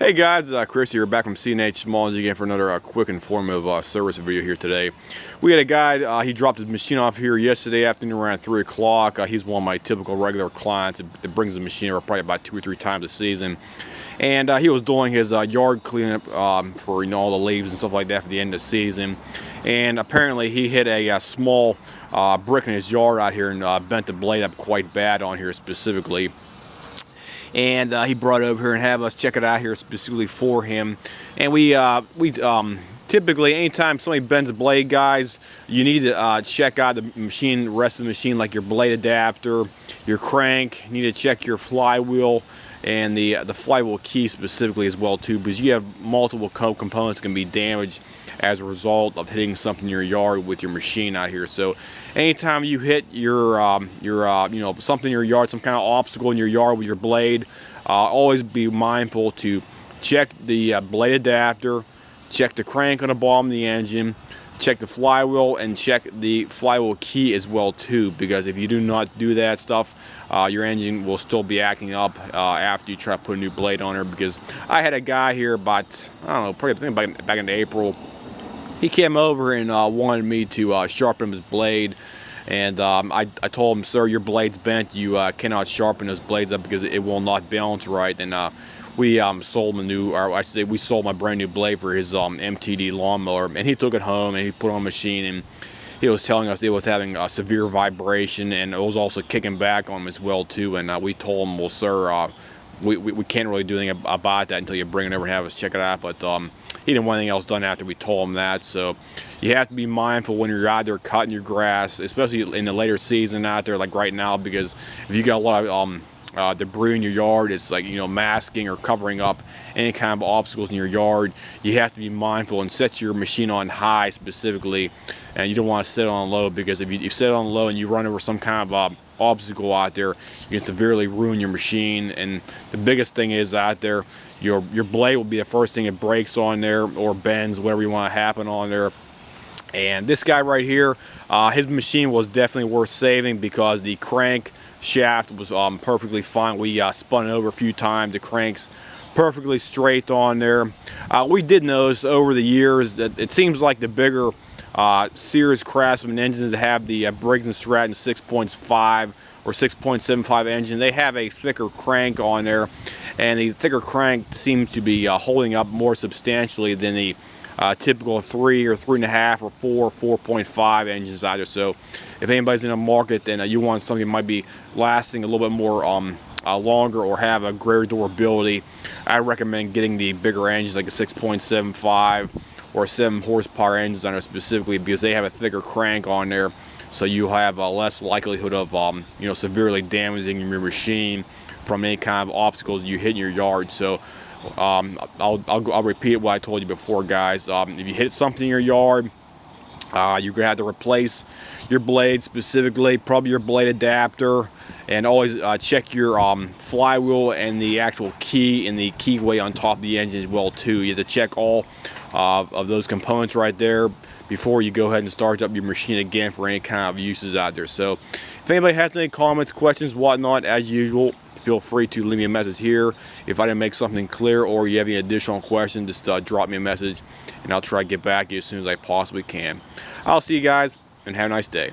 Hey guys, Chris here, back from C&H Smalls again for another quick informative service video here today. We had a guy, he dropped his machine off here yesterday afternoon around 3 o'clock. He's one of my typical regular clients that brings the machine over probably about 2 or 3 times a season. And he was doing his yard cleanup for all the leaves and stuff like that for the end of the season. And apparently he hit a small brick in his yard out here and bent the blade up quite bad on here specifically. And he brought it over here and have us check it out here specifically for him. And we typically, anytime somebody bends a blade, guys, you need to check out the machine, the rest of the machine, like your blade adapter, your crank. You need to check your flywheel and the flywheel key specifically as well too, because you have multiple components that can be damaged as a result of hitting something in your yard with your machine out here. So anytime you hit your something in your yard, some kind of obstacle in your yard with your blade, always be mindful to check the blade adapter, check the crank on the bottom of the engine, check the flywheel, and check the flywheel key as well too, because if you do not do that stuff, your engine will still be acting up after you try to put a new blade on there. Because I had a guy here about, I don't know, probably back in April. He came over and wanted me to sharpen his blade, and I told him, sir, your blade's bent. You cannot sharpen those blades up because it will not balance right. And we sold him a new, or I should say, we sold my brand new blade for his MTD lawnmower, and he took it home and he put it on the machine, and he was telling us it was having a severe vibration, and it was also kicking back on him as well too. And we told him, well, sir, we can't really do anything about that until you bring it over and have us check it out. But he didn't want anything else done after we told him that. So you have to be mindful when you're out there cutting your grass, especially in the later season out there like right now, because if you got a lot of debris in your yard, it's like, masking or covering up any kind of obstacles in your yard. You have to be mindful and set your machine on high specifically, and you don't want to set it on low, because if you set it on low and you run over some kind of obstacle out there, you can severely ruin your machine. And the biggest thing is out there, your blade will be the first thing that breaks on there or bends, whatever you want to happen on there. And this guy right here, his machine was definitely worth saving, because the crank shaft was perfectly fine. We spun it over a few times. The crank's perfectly straight on there. We did notice over the years that it seems like the bigger Sears Craftsman engines that have the Briggs & Stratton 6.5 or 6.75 engine, they have a thicker crank on there, and the thicker crank seems to be holding up more substantially than the typical 3 or 3.5 or 4.5 engines out there. So if anybody's in a market, then you want something that might be lasting a little bit more longer or have a greater durability, I recommend getting the bigger engines like a 6.75 or 7 horsepower engines on there specifically, because they have a thicker crank on there, so you have a less likelihood of severely damaging your machine from any kind of obstacles you hit in your yard. So I'll repeat what I told you before, guys. If you hit something in your yard, you're gonna have to replace your blade specifically, probably your blade adapter, and always check your flywheel and the actual key and the keyway on top of the engine as well too. You have to check all of those components right there before you go ahead and start up your machine again for any kind of uses out there. So if anybody has any comments, questions, whatnot, as usual, feel free to leave me a message here. If I didn't make something clear or you have any additional questions, just drop me a message and I'll try to get back to you as soon as I possibly can. I'll see you guys, and have a nice day.